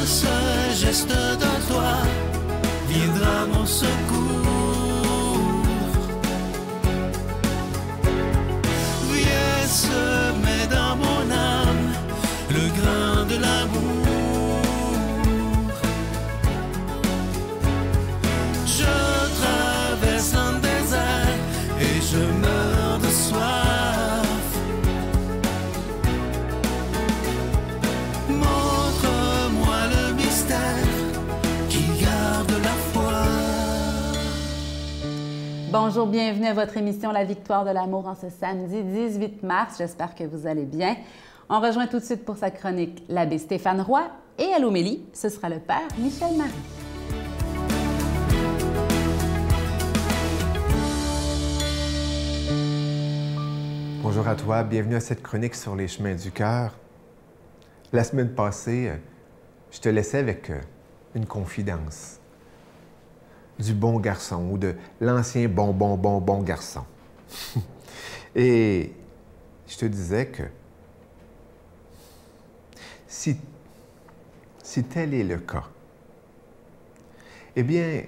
ce geste de toi viendra mon secours. Viens semer dans mon âme le grain de l'amour. Je traverse un désert et je meurs de soif. Montre-moi le mystère qui garde la foi. Bonjour, bienvenue à votre émission La Victoire de l'amour en ce samedi 18 mars. J'espère que vous allez bien. On rejoint tout de suite pour sa chronique l'abbé Stéphane Roy et à l'homélie, ce sera le père Michel Marie. Bonjour à toi, bienvenue à cette chronique sur les chemins du cœur. La semaine passée, je te laissais avec une confidence du bon garçon ou de l'ancien bon garçon. Et je te disais que si tel est le cas, eh bien,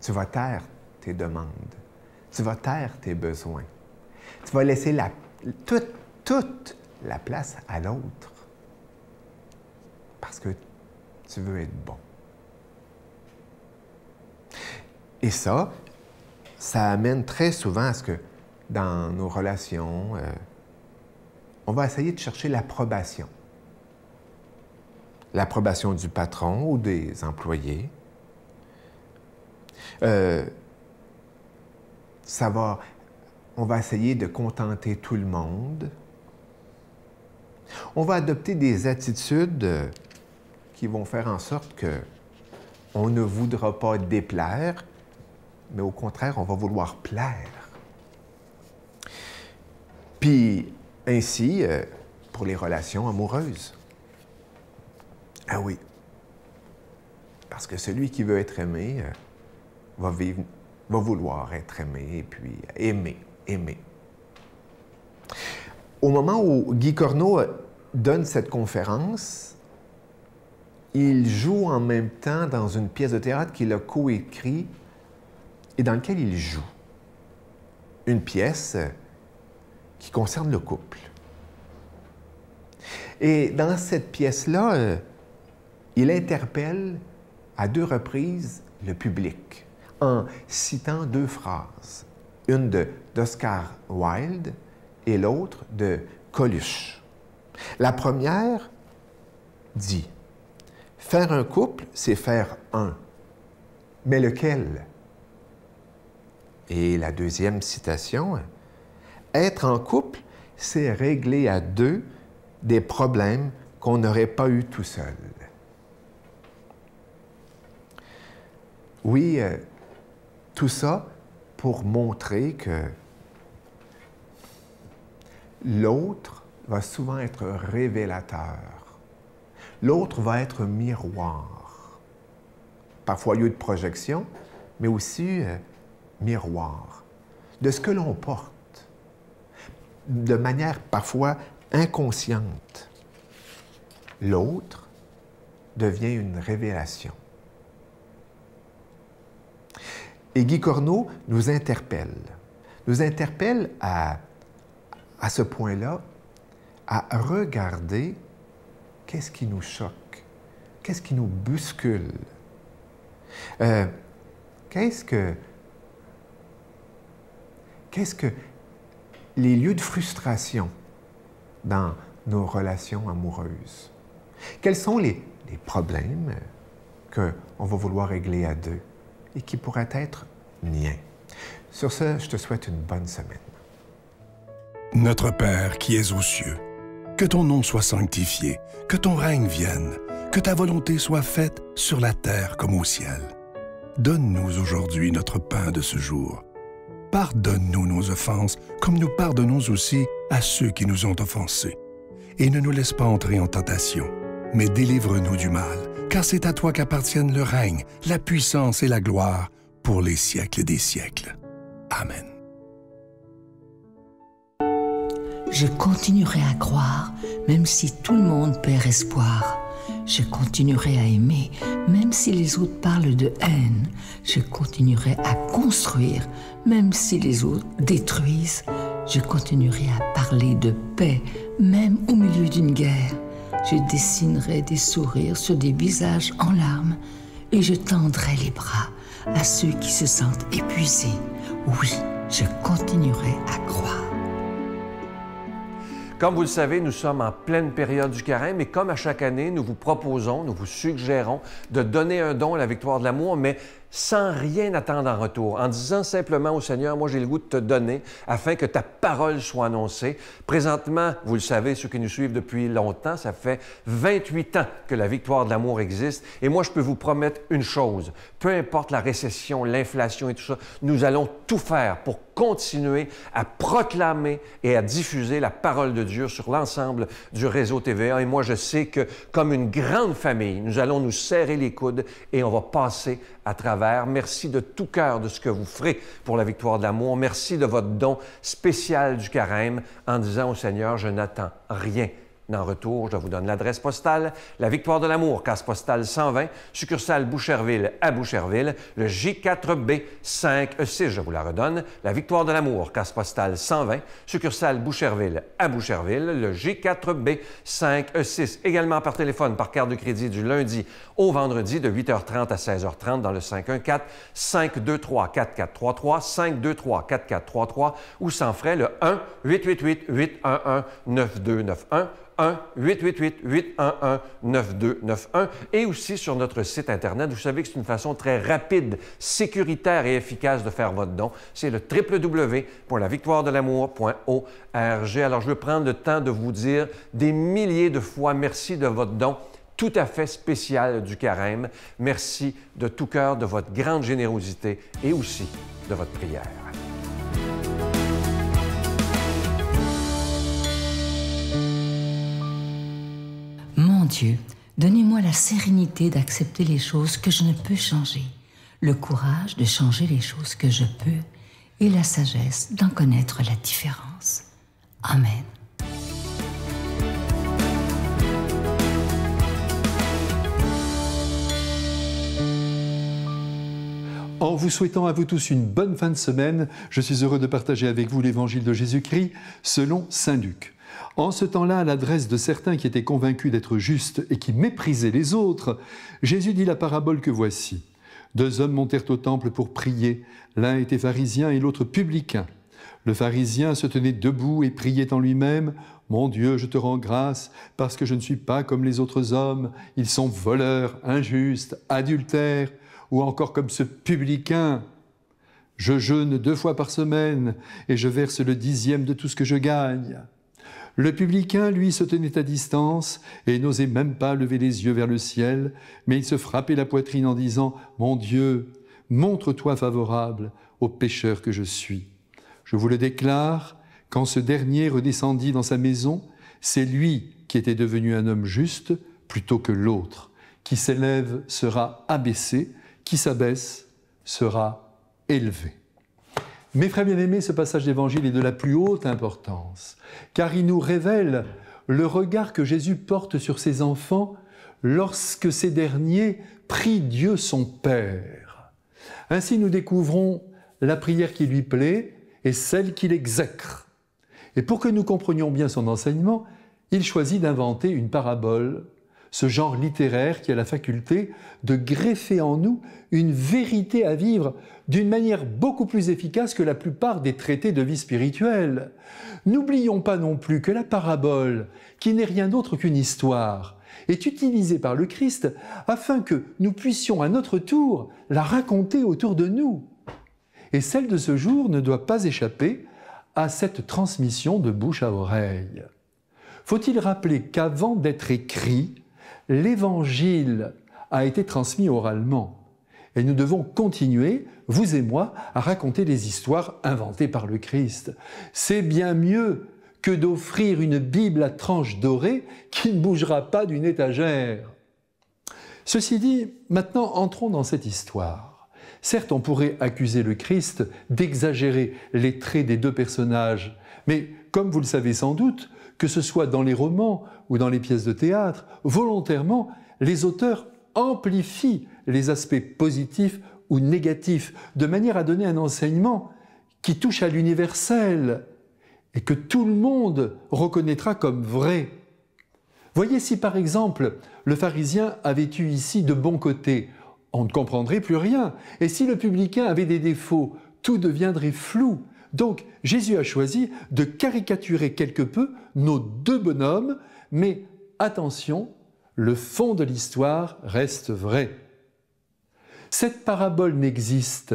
tu vas taire tes demandes, tu vas taire tes besoins, tu vas laisser toute la place à l'autre parce que tu veux être bon. Et ça amène très souvent à ce que dans nos relations, on va essayer de chercher l'approbation. L'approbation du patron ou des employés. On va essayer de contenter tout le monde. On va adopter des attitudes qui vont faire en sorte qu'on ne voudra pas déplaire, mais au contraire, on va vouloir plaire. Puis, ainsi, pour les relations amoureuses. Ah oui, parce que celui qui veut être aimé va vouloir être aimé et puis aimer. Au moment où Guy Corneau donne cette conférence, il joue en même temps dans une pièce de théâtre qu'il a coécrit et dans laquelle il joue. Une pièce qui concerne le couple. Et dans cette pièce-là, il interpelle à 2 reprises le public en citant 2 phrases, une d'Oscar Wilde et l'autre de Coluche. La première dit « Faire un couple, c'est faire un. Mais lequel? » Et la deuxième citation « Être en couple, c'est régler à 2 des problèmes qu'on n'aurait pas eu tout seul. » Oui, tout ça pour montrer que l'autre va souvent être révélateur. L'autre va être miroir. Parfois lieu de projection, mais aussi miroir de ce que l'on porte, de manière parfois inconsciente. L'autre devient une révélation. Et Guy Corneau nous interpelle à ce point-là, à regarder qu'est-ce qui nous choque, qu'est-ce qui nous bouscule, qu'est-ce que les lieux de frustration dans nos relations amoureuses. Quels sont les problèmes qu'on va vouloir régler à 2 et qui pourraient être miens. Sur ce, je te souhaite une bonne semaine. Notre Père qui es aux cieux, que ton nom soit sanctifié, que ton règne vienne, que ta volonté soit faite sur la terre comme au ciel. Donne-nous aujourd'hui notre pain de ce jour. Pardonne-nous nos offenses, comme nous pardonnons aussi à ceux qui nous ont offensés. Et ne nous laisse pas entrer en tentation, mais délivre-nous du mal, car c'est à toi qu'appartiennent le règne, la puissance et la gloire pour les siècles des siècles. Amen. Je continuerai à croire, même si tout le monde perd espoir. je continuerai à aimer, même si les autres parlent de haine. Je continuerai à construire, même si les autres détruisent. Je continuerai à parler de paix, même au milieu d'une guerre. Je dessinerai des sourires sur des visages en larmes et je tendrai les bras à ceux qui se sentent épuisés. Oui, je continuerai à croire. Comme vous le savez, nous sommes en pleine période du carême et comme à chaque année, nous vous proposons, nous vous suggérons de donner un don à la victoire de l'amour, mais sans rien attendre en retour, en disant simplement au Seigneur, moi j'ai le goût de te donner afin que ta parole soit annoncée. Présentement, vous le savez, ceux qui nous suivent depuis longtemps, ça fait 28 ans que la victoire de l'amour existe et moi je peux vous promettre une chose, peu importe la récession, l'inflation et tout ça, nous allons tout faire pour continuer à proclamer et à diffuser la parole de Dieu sur l'ensemble du réseau TVA. Et moi, je sais que, comme une grande famille, nous allons nous serrer les coudes et on va passer à travers. Merci de tout cœur de ce que vous ferez pour la victoire de l'amour. Merci de votre don spécial du carême en disant au Seigneur, je n'attends rien en retour. Je vous donne l'adresse postale, la Victoire de l'amour, case postale 120, succursale Boucherville à Boucherville, le J4B 5E6, je vous la redonne, la Victoire de l'amour, case postale 120, succursale Boucherville à Boucherville, le J4B 5E6, également par téléphone, par carte de crédit du lundi au vendredi de 8h30 à 16h30 dans le 514-523-4433, 523-4433 ou sans frais le 1-888-811-9291, 1-888-811-9291 et aussi sur notre site Internet. Vous savez que c'est une façon très rapide, sécuritaire et efficace de faire votre don. C'est le www.lavictoiredelamour.org. Alors, je veux prendre le temps de vous dire des milliers de fois merci de votre don tout à fait spécial du carême. Merci de tout cœur de votre grande générosité et aussi de votre prière. Mon Dieu, donnez-moi la sérénité d'accepter les choses que je ne peux changer, le courage de changer les choses que je peux et la sagesse d'en connaître la différence. Amen. En vous souhaitant à vous tous une bonne fin de semaine, je suis heureux de partager avec vous l'évangile de Jésus-Christ selon saint Luc. En ce temps-là, à l'adresse de certains qui étaient convaincus d'être justes et qui méprisaient les autres, Jésus dit la parabole que voici. 2 hommes montèrent au temple pour prier. L'un était pharisien et l'autre publicain. Le pharisien se tenait debout et priait en lui-même « Mon Dieu, je te rends grâce parce que je ne suis pas comme les autres hommes. Ils sont voleurs, injustes, adultères. » Ou encore comme ce publicain, je jeûne 2 fois par semaine et je verse le 10e de tout ce que je gagne. Le publicain, lui, se tenait à distance et n'osait même pas lever les yeux vers le ciel, mais il se frappait la poitrine en disant « Mon Dieu, montre-toi favorable au pécheur que je suis. » Je vous le déclare, quand ce dernier redescendit dans sa maison, c'est lui qui était devenu un homme juste plutôt que l'autre. Qui s'élève sera abaissé, qui s'abaisse sera élevé. Mes frères bien-aimés, ce passage d'évangile est de la plus haute importance, car il nous révèle le regard que Jésus porte sur ses enfants lorsque ces derniers prient Dieu son Père. Ainsi, nous découvrons la prière qui lui plaît et celle qu'il exècre. Et pour que nous comprenions bien son enseignement, il choisit d'inventer une parabole, ce genre littéraire qui a la faculté de greffer en nous une vérité à vivre d'une manière beaucoup plus efficace que la plupart des traités de vie spirituelle. N'oublions pas non plus que la parabole, qui n'est rien d'autre qu'une histoire, est utilisée par le Christ afin que nous puissions à notre tour la raconter autour de nous. Et celle de ce jour ne doit pas échapper à cette transmission de bouche à oreille. Faut-il rappeler qu'avant d'être écrit, l'Évangile a été transmis oralement et nous devons continuer, vous et moi, à raconter les histoires inventées par le Christ. C'est bien mieux que d'offrir une Bible à tranches dorées qui ne bougera pas d'une étagère. Ceci dit, maintenant entrons dans cette histoire. Certes, on pourrait accuser le Christ d'exagérer les traits des 2 personnages, mais comme vous le savez sans doute, que ce soit dans les romans ou dans les pièces de théâtre, volontairement, les auteurs amplifient les aspects positifs ou négatifs, de manière à donner un enseignement qui touche à l'universel et que tout le monde reconnaîtra comme vrai. Voyez, si par exemple le pharisien avait eu ici de bons côtés, on ne comprendrait plus rien. Et si le publicain avait des défauts, tout deviendrait flou. Donc Jésus a choisi de caricaturer quelque peu nos deux bonhommes, mais attention, le fond de l'histoire reste vrai. Cette parabole n'existe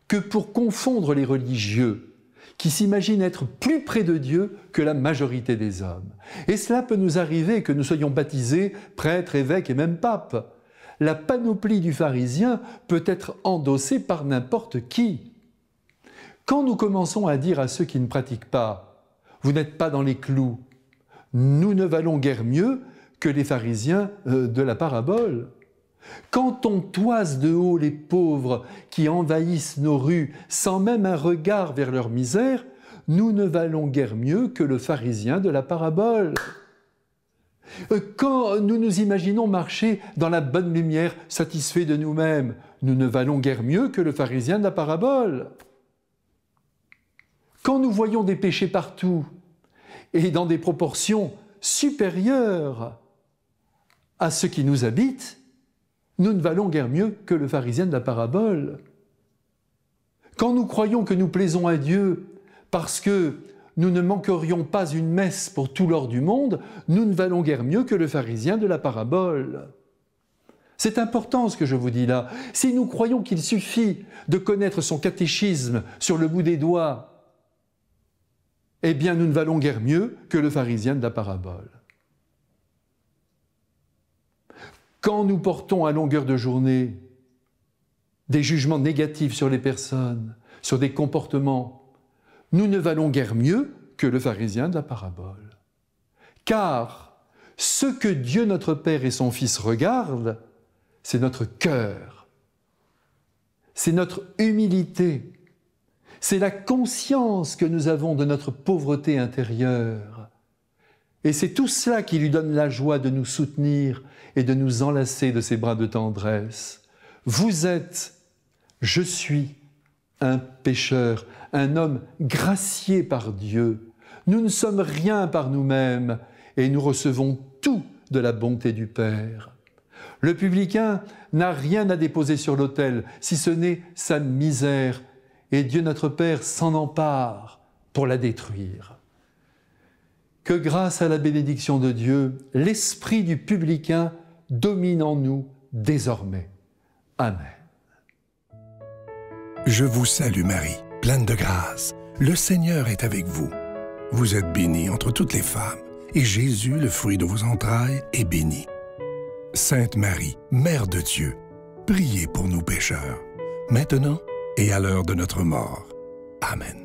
que pour confondre les religieux, qui s'imaginent être plus près de Dieu que la majorité des hommes. Et cela peut nous arriver que nous soyons baptisés, prêtres, évêques et même papes. La panoplie du pharisien peut être endossée par n'importe qui. Quand nous commençons à dire à ceux qui ne pratiquent pas « vous n'êtes pas dans les clous », nous ne valons guère mieux que les pharisiens de la parabole. Quand on toise de haut les pauvres qui envahissent nos rues sans même un regard vers leur misère, nous ne valons guère mieux que le pharisien de la parabole. Quand nous nous imaginons marcher dans la bonne lumière, satisfaits de nous-mêmes, nous ne valons guère mieux que le pharisien de la parabole. Quand nous voyons des péchés partout et dans des proportions supérieures à ceux qui nous habitent, nous ne valons guère mieux que le pharisien de la parabole. Quand nous croyons que nous plaisons à Dieu parce que nous ne manquerions pas une messe pour tout l'or du monde, nous ne valons guère mieux que le pharisien de la parabole. C'est important ce que je vous dis là. Si nous croyons qu'il suffit de connaître son catéchisme sur le bout des doigts, eh bien nous ne valons guère mieux que le pharisien de la parabole. Quand nous portons à longueur de journée des jugements négatifs sur les personnes, sur des comportements, nous ne valons guère mieux que le pharisien de la parabole. Car ce que Dieu notre Père et son Fils regardent, c'est notre cœur, c'est notre humilité, c'est la conscience que nous avons de notre pauvreté intérieure. Et c'est tout cela qui lui donne la joie de nous soutenir et de nous enlacer de ses bras de tendresse. Vous êtes, je suis, un pécheur, un homme gracié par Dieu. Nous ne sommes rien par nous-mêmes et nous recevons tout de la bonté du Père. Le publicain n'a rien à déposer sur l'autel, si ce n'est sa misère, et Dieu notre Père s'en empare pour la détruire. Que grâce à la bénédiction de Dieu, l'esprit du publicain domine en nous désormais. Amen. Je vous salue Marie, pleine de grâce. Le Seigneur est avec vous. Vous êtes bénie entre toutes les femmes, et Jésus, le fruit de vos entrailles, est béni. Sainte Marie, Mère de Dieu, priez pour nous pécheurs, maintenant et à l'heure de notre mort. Amen.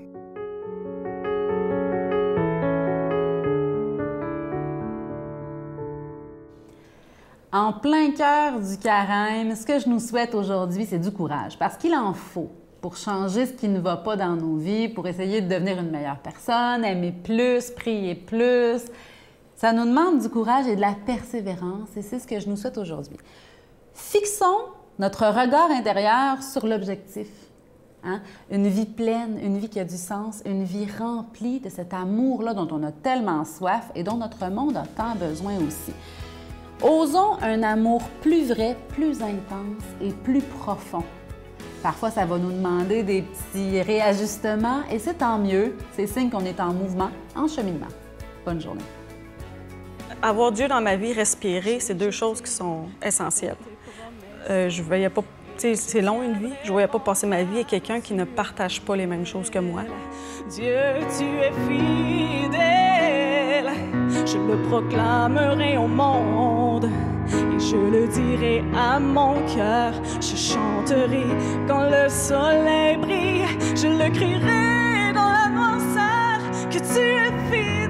En plein cœur du carême, ce que je nous souhaite aujourd'hui, c'est du courage, parce qu'il en faut pour changer ce qui ne va pas dans nos vies, pour essayer de devenir une meilleure personne, aimer plus, prier plus. Ça nous demande du courage et de la persévérance, et c'est ce que je nous souhaite aujourd'hui. Fixons notre regard intérieur sur l'objectif. Hein? Une vie pleine, une vie qui a du sens, une vie remplie de cet amour-là dont on a tellement soif et dont notre monde a tant besoin aussi. Osons un amour plus vrai, plus intense et plus profond. Parfois, ça va nous demander des petits réajustements et c'est tant mieux. C'est signe qu'on est en mouvement, en cheminement. Bonne journée. Avoir Dieu dans ma vie, respirer, c'est deux choses qui sont essentielles. Je voyais pas, c'est long une vie. Je voyais pas passer ma vie avec quelqu'un qui ne partage pas les mêmes choses que moi. Dieu, tu es fidèle, je le proclamerai au monde et je le dirai à mon cœur. Je chanterai quand le soleil brille, je le crierai dans la noirceur que tu es fidèle.